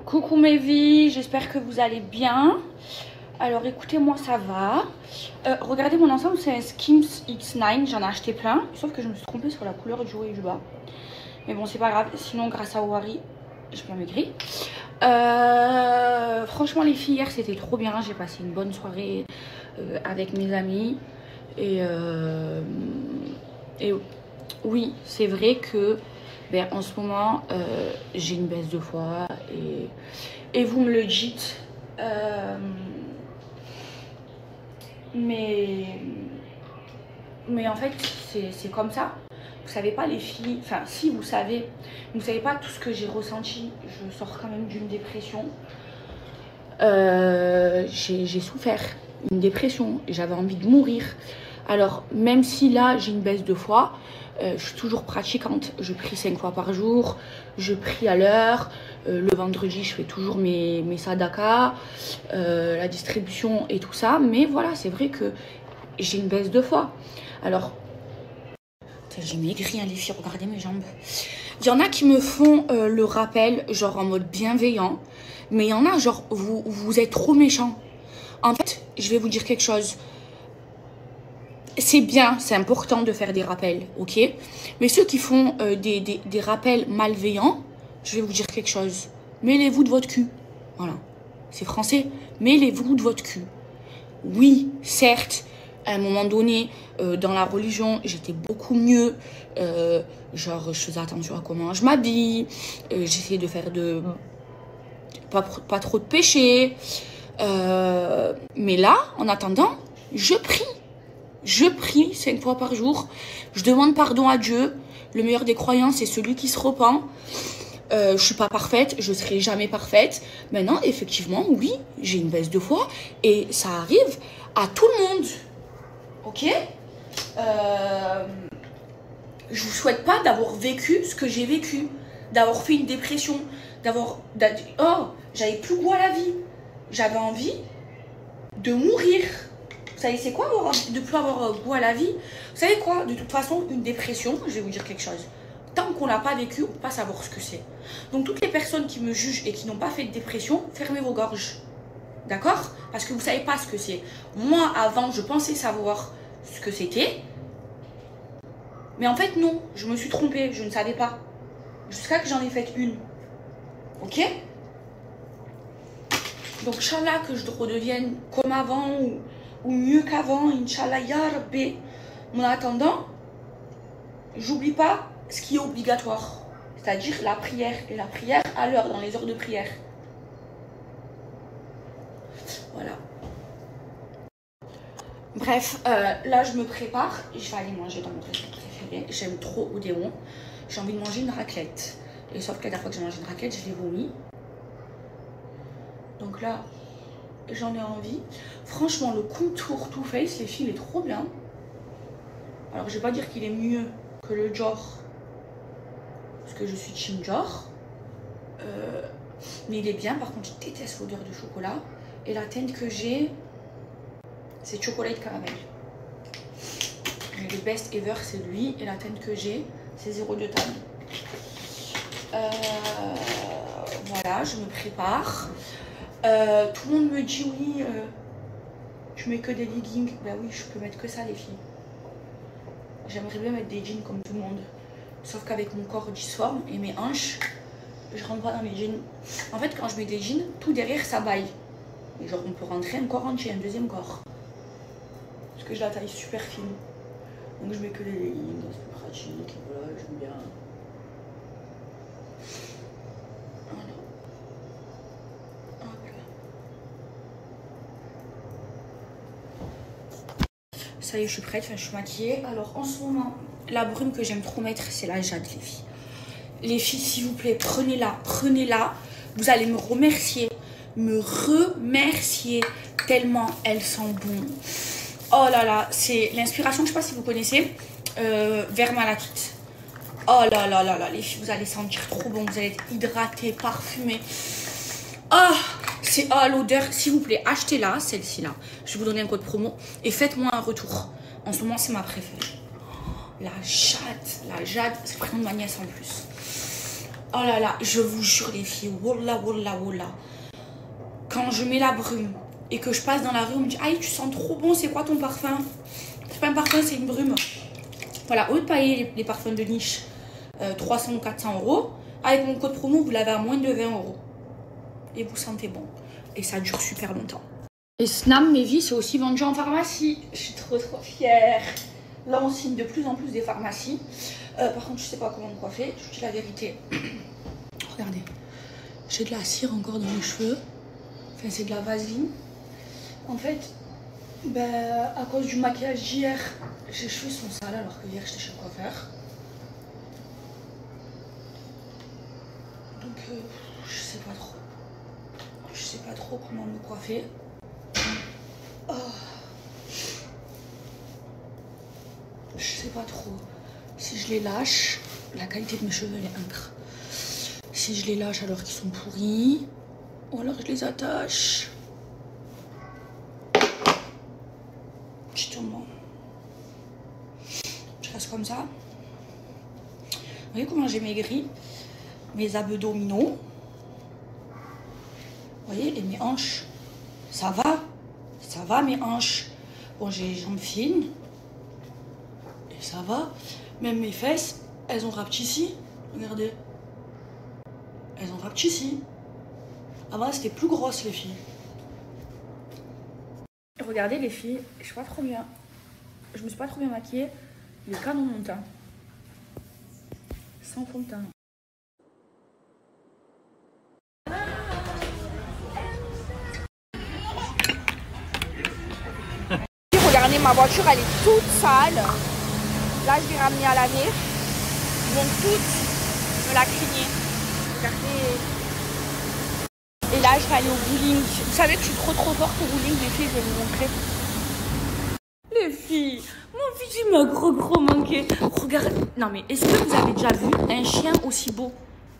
Coucou mes vies, j'espère que vous allez bien. Alors écoutez, moi ça va. Regardez mon ensemble, c'est un Skims X9, j'en ai acheté plein. Sauf que je me suis trompée sur la couleur du haut et du bas. Mais bon, c'est pas grave, sinon grâce à Wari, j'ai bien maigri. Franchement les filles, hier c'était trop bien. J'ai passé une bonne soirée avec mes amis. Et oui, c'est vrai que en ce moment, j'ai une baisse de foi et vous me le dites. Mais en fait, c'est comme ça. Vous savez pas les filles, enfin si vous savez pas tout ce que j'ai ressenti. Je sors quand même d'une dépression. J'ai souffert une dépression, j'avais envie de mourir. Alors même si là j'ai une baisse de foi, je suis toujours pratiquante. Je prie 5 fois par jour, je prie à l'heure. Le vendredi je fais toujours mes sadakas, la distribution et tout ça. Mais voilà, c'est vrai que j'ai une baisse de foi. Alors j'ai maigri hein, les filles, regardez mes jambes. Il y en a qui me font le rappel genre en mode bienveillant. Mais il y en a genre vous êtes trop méchants. En fait, je vais vous dire quelque chose. C'est bien, c'est important de faire des rappels, ok? Mais ceux qui font des rappels malveillants, je vais vous dire quelque chose. Mêlez-vous de votre cul. Voilà. C'est français. Mêlez-vous de votre cul. Oui, certes, à un moment donné, dans la religion, j'étais beaucoup mieux. Genre, je faisais attention à comment je m'habille. J'essayais de faire pas trop de péchés. Mais là, en attendant, je prie. Je prie 5 fois par jour. Je demande pardon à Dieu. Le meilleur des croyants, c'est celui qui se repent. Je suis pas parfaite, je serai jamais parfaite. Maintenant, effectivement, oui, j'ai une baisse de foi. Et ça arrive à tout le monde. Ok? Je vous souhaite pas d'avoir vécu ce que j'ai vécu. D'avoir fait une dépression. J'avais plus goût à la vie. J'avais envie de mourir. Vous savez c'est quoi de ne plus avoir goût à la vie? Vous savez quoi? De toute façon, une dépression, je vais vous dire quelque chose. Tant qu'on l'a pas vécu, on ne peut pas savoir ce que c'est. Donc toutes les personnes qui me jugent et qui n'ont pas fait de dépression, fermez vos gorges. D'accord? Parce que vous ne savez pas ce que c'est. Moi, avant, je pensais savoir ce que c'était. Mais en fait, non. Je me suis trompée. Je ne savais pas. Jusqu'à que j'en ai fait une. Ok? Donc, Inch'Allah, que je redevienne comme avant ou mieux qu'avant, Inch'Allah, Ya Rabbi. Mais en attendant, j'oublie pas ce qui est obligatoire, c'est-à-dire la prière, et la prière à l'heure, dans les heures de prière. Voilà. Bref, là je me prépare, je vais aller manger dans mon restaurant préféré. J'aime trop Odéon. J'ai envie de manger une raclette. Et sauf que la dernière fois que j'ai mangé une raclette, je l'ai vomi. Donc là, j'en ai envie. Franchement, le contour Too Faced, les filles, il est trop bien. Alors, je vais pas dire qu'il est mieux que le Dior, parce que je suis team Dior. Mais il est bien. Par contre, je déteste l'odeur de chocolat. Et la teinte que j'ai, c'est chocolat caramel. Mais le best ever, c'est lui. Et la teinte que j'ai, c'est 02 tan. Voilà, je me prépare. Tout le monde me dit oui, tu mets que des leggings. Bah oui, je peux mettre que ça les filles. J'aimerais bien mettre des jeans comme tout le monde. Sauf qu'avec mon corps disforme et mes hanches, je rentre pas dans mes jeans. En fait, quand je mets des jeans, tout derrière ça baille. Et genre on peut rentrer un corps entier, un deuxième corps. Parce que j'ai la taille super fine. Donc je mets que des leggings, c'est plus pratique. Voilà, j'aime bien. Ça y est, je suis prête, enfin, je suis maquillée. Alors en ce moment, la brume que j'aime trop mettre, c'est la jade, les filles. Les filles, s'il vous plaît, prenez-la, prenez-la. Vous allez me remercier tellement elle sent bon. Oh là là, c'est l'inspiration, je sais pas si vous connaissez, Vert Malakite. Oh là là là là, les filles, vous allez sentir trop bon, vous allez être hydraté, parfumé. Oh, c'est l'odeur, s'il vous plaît, achetez-la, celle-ci là. Je vais vous donner un code promo et faites-moi un retour. En ce moment, c'est ma préférée. La jade, c'est vraiment de ma nièce en plus. Oh là là, je vous jure les filles, wallah, wallah, wallah. Quand je mets la brume et que je passe dans la rue, on me dit, aïe, tu sens trop bon, c'est quoi ton parfum? C'est pas un parfum, c'est une brume. Voilà, au lieu de payer les parfums de niche 300 ou 400 euros, avec mon code promo, vous l'avez à moins de 20 euros. Et vous sentez bon. Et ça dure super longtemps. Et Snam Mevi, c'est aussi vendu en pharmacie. Je suis trop fière. Là, on signe de plus en plus des pharmacies. Par contre, je sais pas comment me coiffer. Je vous dis la vérité. Regardez. J'ai de la cire encore dans les cheveux. Enfin, c'est de la vaseline. En fait, ben, à cause du maquillage d'hier, les cheveux sont sales alors que hier, j'étais chez le coiffeur. Donc, je sais pas trop. Je sais pas trop comment me coiffer. Oh. Je sais pas trop. Si je les lâche, la qualité de mes cheveux elle est incroyable. Si je les lâche alors qu'ils sont pourris, ou alors je les attache. Justement. Je reste comme ça. Vous voyez comment j'ai maigri? Mes abdominaux. Vous voyez, et mes hanches. Ça va mes hanches. Bon, j'ai les jambes fines. Et ça va. Même mes fesses, elles ont rapetissi. Regardez. Elles ont rapetissi. Avant, c'était plus grosse, les filles. Regardez, les filles, je suis pas trop bien. Je me suis pas trop bien maquillée. Il est canon mon teint. Sans fond de teint. Regardez, ma voiture, elle est toute sale. Là, je l'ai ramenée à laver. Ils vont toutes me la cligner. Regardez. Et là, je vais aller au bowling. Vous savez que je suis trop forte au bowling, les filles, je vais vous montrer. Les filles, mon petit m'a gros manqué. Regardez. Non, mais est-ce que vous avez déjà vu un chien aussi beau?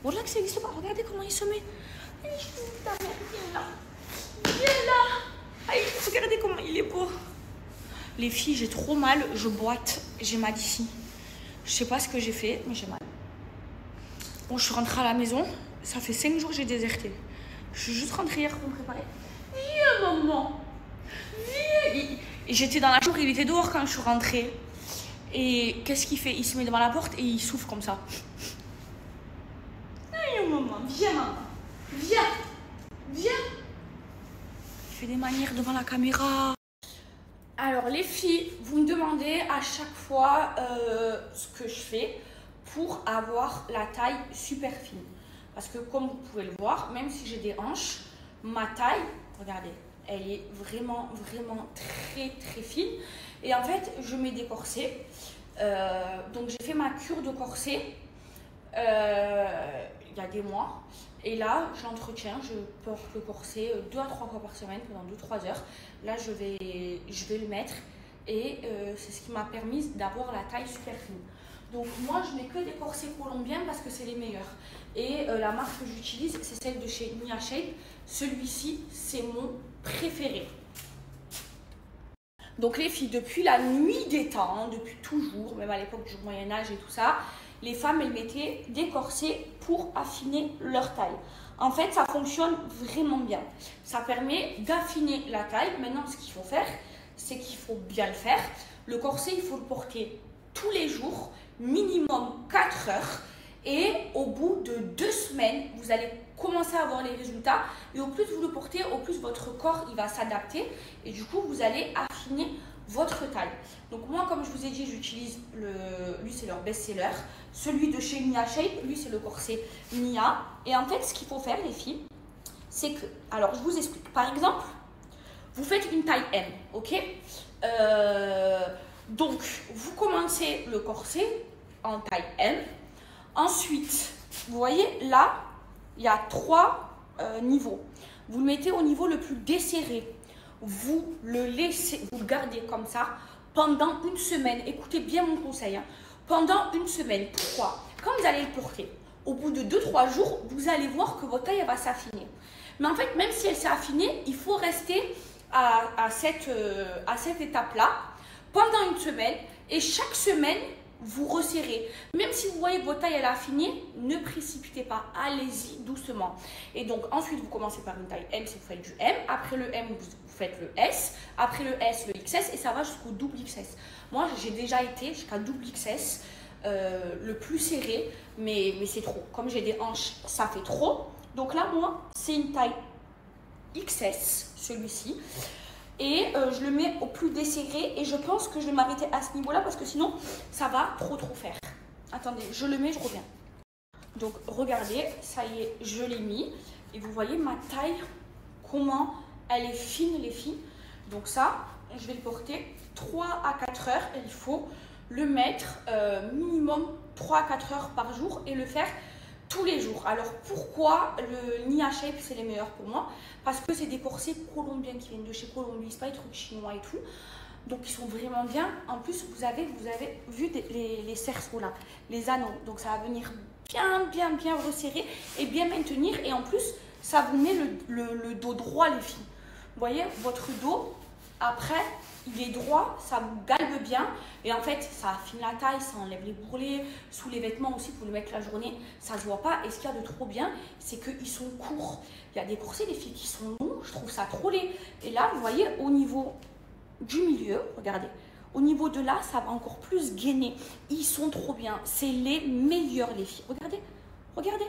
Voilà que ça n'existe pas. Regardez comment il se met. Viens là. Viens là. Aïe, regardez comment il est beau. Les filles, j'ai trop mal, je boite, j'ai mal ici. Je sais pas ce que j'ai fait, mais j'ai mal. Bon, je suis rentrée à la maison, ça fait 5 jours que j'ai déserté. Je suis juste rentrée hier pour me préparer. Viens, maman. Viens. J'étais dans la chambre, il était dehors quand je suis rentrée. Et qu'est-ce qu'il fait? Il se met devant la porte et il souffle comme ça. Viens, maman. Viens, maman. Viens. Viens. Il fait des manières devant la caméra. Alors les filles, vous me demandez à chaque fois ce que je fais pour avoir la taille super fine. Parce que comme vous pouvez le voir, même si j'ai des hanches, ma taille, regardez, elle est vraiment très fine. Et en fait, je mets des corsets. Donc j'ai fait ma cure de corset il y a des mois. Et là, je l'entretiens, je porte le corset 2 à 3 fois par semaine pendant 2-3 heures. Là, je vais le mettre et c'est ce qui m'a permis d'avoir la taille super fine. Donc moi, je mets que des corsets colombiens parce que c'est les meilleurs. Et la marque que j'utilise, c'est celle de chez Nia Shape. Celui-ci, c'est mon préféré. Donc les filles, depuis la nuit des temps, depuis toujours, même à l'époque du Moyen-Âge et tout ça, les femmes, elles mettaient des corsets pour affiner leur taille. En fait, ça fonctionne vraiment bien. Ça permet d'affiner la taille. Maintenant, ce qu'il faut faire, c'est qu'il faut bien le faire. Le corset, il faut le porter tous les jours, minimum 4 heures. Et au bout de 2 semaines, vous allez commencer à avoir les résultats. Et au plus vous le portez, au plus votre corps il va s'adapter. Et du coup, vous allez affiner votre taille. Donc moi, comme je vous ai dit, j'utilise lui c'est leur best-seller. Celui de chez Nia Shape, lui c'est le corset Nia. Et en fait, ce qu'il faut faire les filles, c'est que, alors je vous explique. Par exemple, vous faites une taille M, ok? Donc, vous commencez le corset en taille M. Ensuite, vous voyez là, il y a 3 niveaux. Vous le mettez au niveau le plus desserré. Vous le laissez, vous le gardez comme ça pendant une semaine. Écoutez bien mon conseil. Hein. Pendant une semaine. Pourquoi? Quand vous allez le porter, au bout de 2-3 jours, vous allez voir que votre taille elle va s'affiner. Mais en fait, même si elle s'est affinée, il faut rester à cette étape-là pendant une semaine. Et chaque semaine, vous resserrez. Même si vous voyez que votre taille elle a affiné, ne précipitez pas, allez-y doucement. Et donc ensuite vous commencez par une taille M si vous faites du M, après le M vous faites le S, après le S le XS et ça va jusqu'au double XS. Moi j'ai déjà été jusqu'à double XS, le plus serré, mais c'est trop. Comme j'ai des hanches, ça fait trop. Donc là moi c'est une taille XS, celui-ci. Et je le mets au plus desserré et je pense que je vais m'arrêter à ce niveau-là parce que sinon, ça va trop faire. Attendez, je le mets, je reviens. Donc, regardez, ça y est, je l'ai mis. Et vous voyez ma taille, comment elle est fine, les filles. Donc ça, je vais le porter 3 à 4 heures. Et il faut le mettre minimum 3 à 4 heures par jour et le faire tous les jours. Alors pourquoi le Nia Shape c'est les meilleurs pour moi? Parce que c'est des corsets colombiens qui viennent de chez Colombie, c'est pas des trucs chinois et tout. Donc ils sont vraiment bien. En plus vous avez vu les cerceaux là, les anneaux. Donc ça va venir bien resserrer et bien maintenir. Et en plus ça vous met le dos droit les filles. Vous voyez votre dos après il est droit, ça vous galbe bien et en fait ça affine la taille, ça enlève les bourrelets, sous les vêtements aussi pour le mettre la journée, ça se voit pas. Et ce qu'il y a de trop bien, c'est qu'ils sont courts. Il y a des corsets des filles qui sont longs, je trouve ça trop laid. Et là vous voyez au niveau du milieu, regardez, au niveau de là ça va encore plus gainer. Ils sont trop bien, c'est les meilleurs les filles. Regardez, regardez.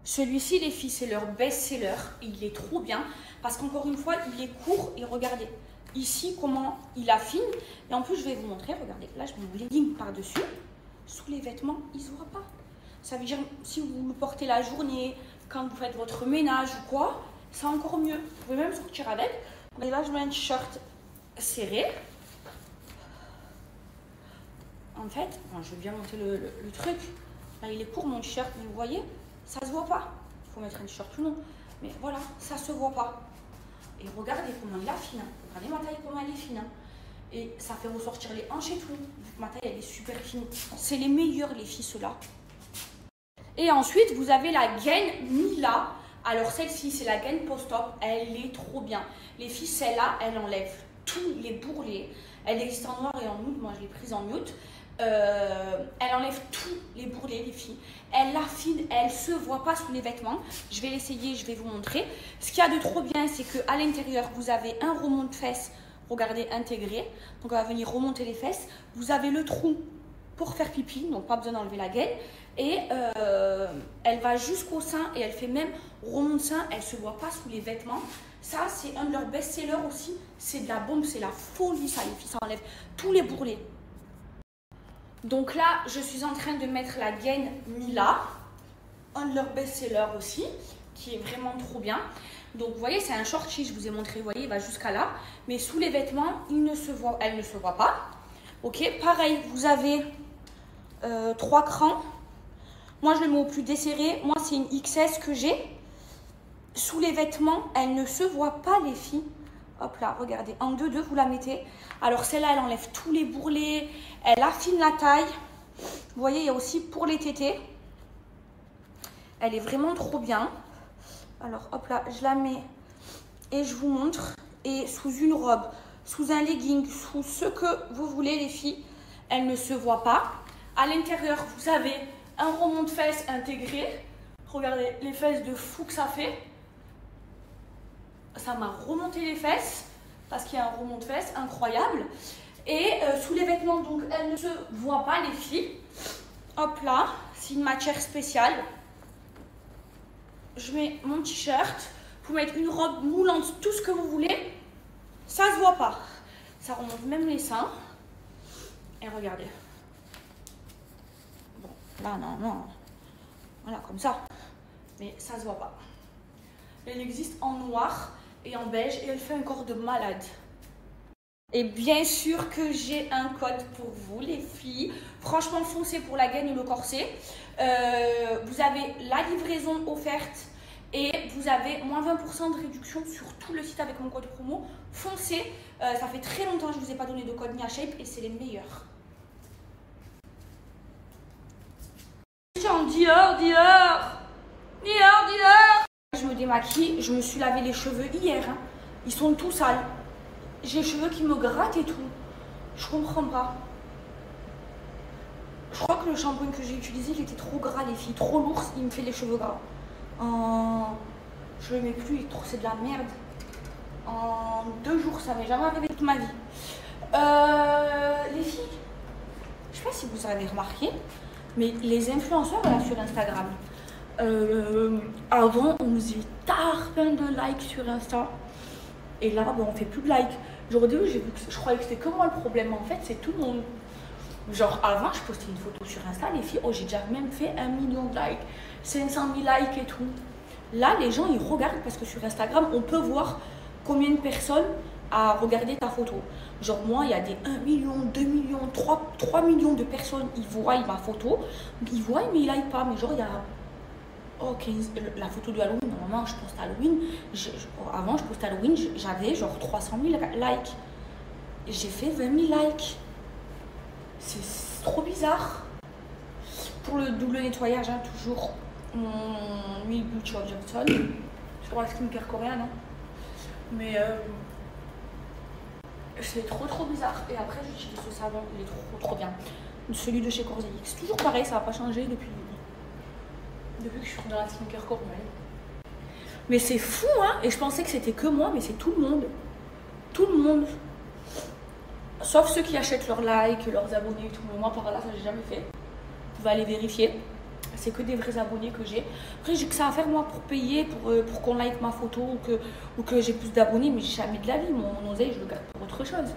Celui-ci, les filles, c'est leur best-seller. Il est trop bien parce qu'encore une fois, il est court. Et regardez ici comment il affine. Et en plus, je vais vous montrer. Regardez, là, je mets mon legging par-dessus. Sous les vêtements, il ne se voit pas. Ça veut dire, si vous le portez la journée, quand vous faites votre ménage ou quoi, c'est encore mieux. Vous pouvez même sortir avec. Et là, je mets un t-shirt serré. En fait, bon, je vais bien monter le truc. Là, il est court, mon t-shirt, mais vous voyez, ça se voit pas. Il faut mettre un t-shirt plus long. Mais voilà, ça se voit pas. Et regardez comment il affine. Regardez ma taille, comment elle est fine. Et ça fait ressortir les hanches et tout. Ma taille, elle est super fine. C'est les meilleurs, les filles, ceux-là. Et ensuite, vous avez la gaine Mila. Alors, celle-ci, c'est la gaine post-op. Elle est trop bien. Les filles, celle-là, elle enlève tous les bourrelets. Elle existe en noir et en nude. Moi, je l'ai prise en nude. Elle enlève tous les bourrelets les filles, elle affine, elle se voit pas sous les vêtements. Je vais l'essayer, je vais vous montrer. Ce qu'il y a de trop bien, c'est que à l'intérieur vous avez un remonte-fesses, regardez, intégré, donc on va venir remonter les fesses. Vous avez le trou pour faire pipi, donc pas besoin d'enlever la gaine, et elle va jusqu'au sein et elle fait même remonte sein, elle se voit pas sous les vêtements. Ça c'est un de leurs best-sellers aussi, c'est de la bombe, c'est la folie ça les filles, ça enlève tous les bourrelets. Donc là, je suis en train de mettre la gaine Mila, un de leurs best-sellers aussi, qui est vraiment trop bien. Donc vous voyez, c'est un shorty, je vous ai montré, vous voyez, il va jusqu'à là. Mais sous les vêtements, elle ne se voit pas. Ok, pareil, vous avez 3 crans. Moi, je le mets au plus desserré. Moi, c'est une XS que j'ai. Sous les vêtements, elle ne se voit pas, les filles. Hop là, regardez, en 2-2, vous la mettez. Alors celle-là, elle enlève tous les bourrelets, elle affine la taille. Vous voyez, il y a aussi pour les tétés. Elle est vraiment trop bien. Alors hop là, je la mets et je vous montre. Et sous une robe, sous un legging, sous ce que vous voulez les filles, elle ne se voit pas. À l'intérieur, vous avez un remonte-fesses intégré. Regardez les fesses de fou que ça fait. Ça m'a remonté les fesses parce qu'il y a un remonte-fesses incroyable. Et sous les vêtements, donc elle ne se voit pas les filles. Hop là, c'est une matière spéciale. Je mets mon t-shirt. Vous pouvez mettre une robe moulante, tout ce que vous voulez. Ça se voit pas. Ça remonte même les seins. Et regardez. Bon, là non. Voilà, comme ça. Mais ça se voit pas. Elle existe en noir et en beige et elle fait un corps de malade. Et bien sûr que j'ai un code pour vous les filles. Franchement, foncez pour la gaine et le corset. Vous avez la livraison offerte et vous avez moins 20% de réduction sur tout le site avec mon code promo. Foncez. Ça fait très longtemps que je ne vous ai pas donné de code Nia Shape et c'est les meilleurs. Dior. Je me démaquille, je me suis lavé les cheveux hier. Hein. Ils sont tout sales. J'ai les cheveux qui me grattent et tout. Je comprends pas. le shampoing que j'ai utilisé, il était trop gras, les filles, trop lourd, il me fait les cheveux gras. Je le mets plus, c'est de la merde. En 2 jours, ça m'est jamais arrivé toute ma vie. Les filles, je sais pas si vous avez remarqué, mais les influenceurs là sur Instagram, avant on faisait plein de likes sur Insta, et là ben, on fait plus de likes. Genre au début, je croyais que c'était que moi le problème, en fait c'est tout le monde. Genre avant, je postais une photo sur Insta, les filles, oh j'ai déjà même fait 1 million de likes, 500 000 likes et tout. Là, les gens ils regardent parce que sur Instagram, on peut voir combien de personnes a regardé ta photo. Genre moi, il y a des 1 million, 2 millions, 3 millions de personnes, ils voient ma photo, ils voient mais ils like pas. Mais genre il y a la photo de Halloween, normalement je poste Halloween, avant je postais Halloween, j'avais genre 300 000 likes. J'ai fait 20 000 likes. C'est trop bizarre. Pour le double nettoyage, hein, toujours mon huile Beauty of Johnson. Je crois la skincare coréenne, hein. Mais c'est trop bizarre. Et après, j'utilise ce savon, il est trop bien. Celui de chez Cosrx. C'est toujours pareil, ça n'a pas changé depuis que je suis dans la skincare coréenne. Mais c'est fou, hein. Et je pensais que c'était que moi, mais c'est tout le monde. Tout le monde. Sauf ceux qui achètent leurs likes, leurs abonnés et tout. Mais moi, par là, ça j'ai jamais fait. Vous pouvez aller vérifier. C'est que des vrais abonnés que j'ai. Après, j'ai que ça à faire, moi, pour payer, pour qu'on like ma photo ou que j'ai plus d'abonnés. Mais jamais de la vie. Mon oseille, je le garde pour autre chose.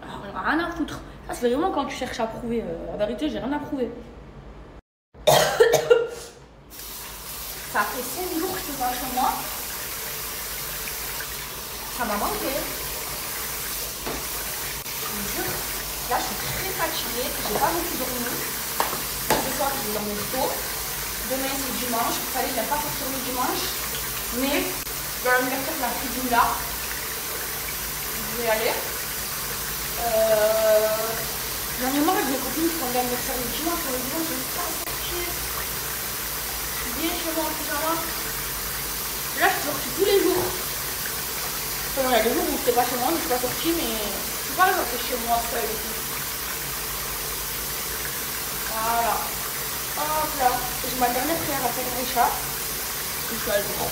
Alors, j'en ai rien à foutre. Ça, c'est vraiment quand tu cherches à prouver. La vérité, j'ai rien à prouver. Ça fait 5 jours que je suis pas chez moi. Ça m'a manqué. Là, je suis très fatiguée, j'ai pas beaucoup dormi. Ce soir, je vais dormir tôt. Demain, c'est dimanche. Vous savez, j'aime pas sortir le dimanche. Mais dans l'anniversaire de ma fille là, je vais y aller. J'en ai marre avec mes copines qui font l'anniversaire le dimanche. Le dimanche, je ne vais pas sortir. Je suis bien chez moi en pyjama. Là, je suis sortie tous les jours. Enfin, il y a des jours où je n'étais pas chez moi, mais je suis pas sortie, mais je suis pas restée chez moi seule et tout. Voilà. Hop là. J'ai ma dernière prière à faire Richard. Je suis à jour.